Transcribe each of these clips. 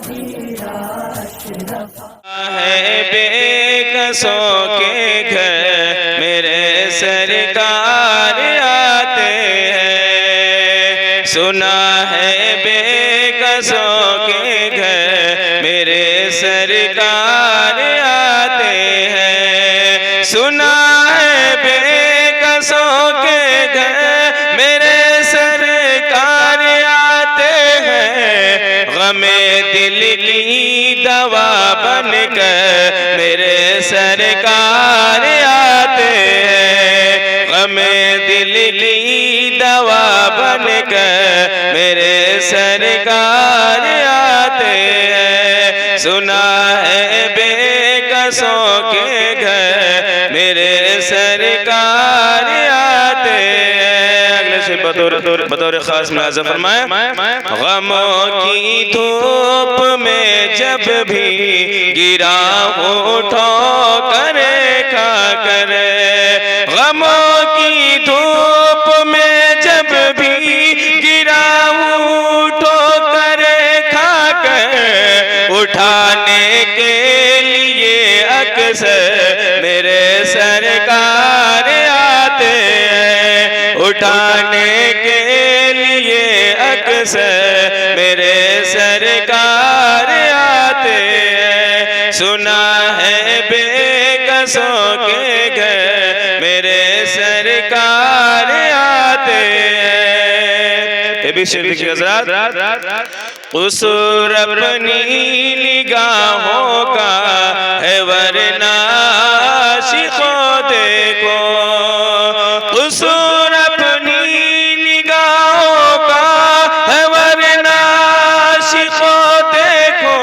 है बेकसों के घर मेरे सरकार आते हैं। सुना है बेकसों के घर मेरे सरकार आते हैं। सुना है बेकसों के घर मेरे सरकार आते हैं। गमे दिल की दवा बनकर मेरे सरकार आते हैं। गमे दिल की दवा बनकर मेरे सरकार आते हैं। सुना है बेकसों के घर मेरे सरकार आते हैं। अगले से बतौर खास मुलाज़ा फरमाए, गमों की धूप में जब भी गिरा उठो करे खा करे। गमों की धूप में जब भी गिरा उठो करे खा कर। उठाने के लिए अक्सर मेरे सरकार आते हैं। उठाने के लिए अक्सर मेरे सरकार आते हैं। सुना है बेकसों के घर मेरे सरकार आते हैं। क़ुसूर अपनी निगाहों का है वरना आशिक़ों देखो। क़ुसूर अपनी निगाहों का है वरना आशिक़ों देखो।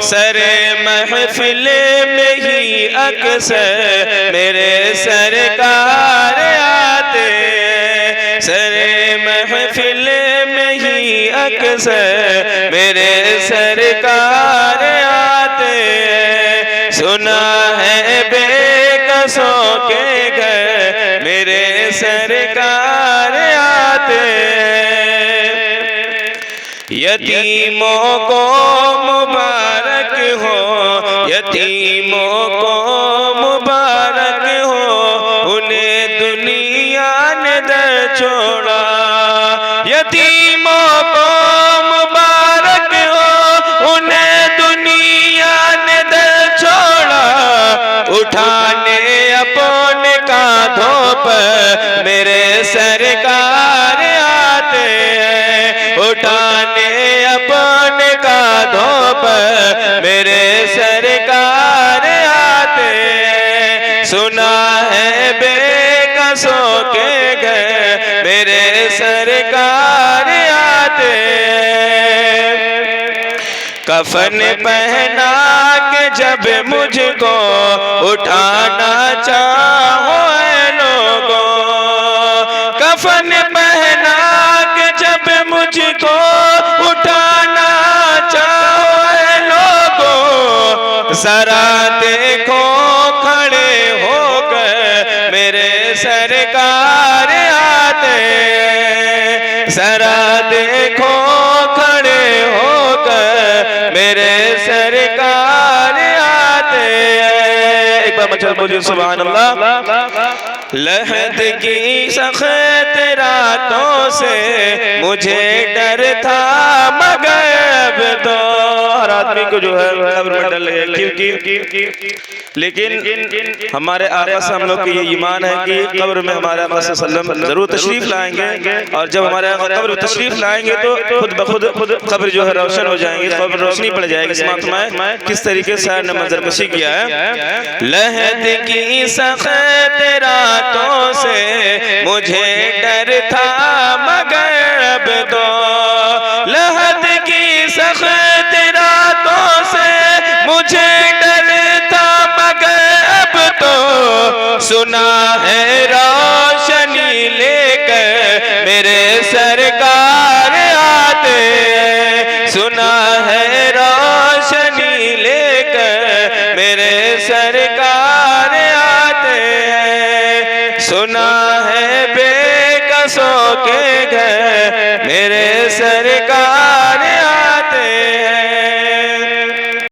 सरे महफिल में ही अक्सर मेरे सरकार आते हैं। सरे महफिल में ही अक्सर मेरे सरकार आते हैं। सुना है बेकसों के घर मेरे सरकार आते हैं। यतीमों को मुबारक हो, यतीमों को मुबारक हो, उन्हें दुनिया ने दर छोड़ा। यतीमों को मुबारक हो, उन्हें दुनिया ने दर छोड़ा। उठाने अपने कांधों पर मेरे सरकार आते हैं। उठाने अपने कांधों पर मेरे सरकार आते हैं। सुना है बेकसों के घर मेरे सरकार आते हैं। कफन पहना के जब मुझको उठाना चाहो लोगों। कफन पहना के जब मुझको उठाना चाहो लोगों। जरा देखो खड़े होकर मेरे सरकार आते हैं। जरा देखो खड़े होकर मेरे सरकार आते हैं। एक बार मचल बोलिए सुभान अल्लाह। लहद की सख्त रातों से मुझे डर था मगर अब तो हर आदमी को जो है कब्र में डर लगेगा। क्योंकि लेकिन हमारे आका से हम लोग की ये ईमान है कि कब्र में हमारे आका सल्लल्लाहु अलैहि वसल्लम जरूर तशरीफ लाएंगे। और जब हमारे आका कब्र तशरीफ लाएंगे तो खुद ब खुद कब्र जो है रोशन हो जाएंगे, कब्र रोशनी पड़ जाएगी। में किस तरीके से ने मंजर कशी किया है। लहद की सख्त रातों से मुझे डर था मगर अब तो। लहद की सख्त रातों से मुझे डर था मगर अब तो। सुना है रोशनी लेकर मेरे सरकार आते हैं। सुना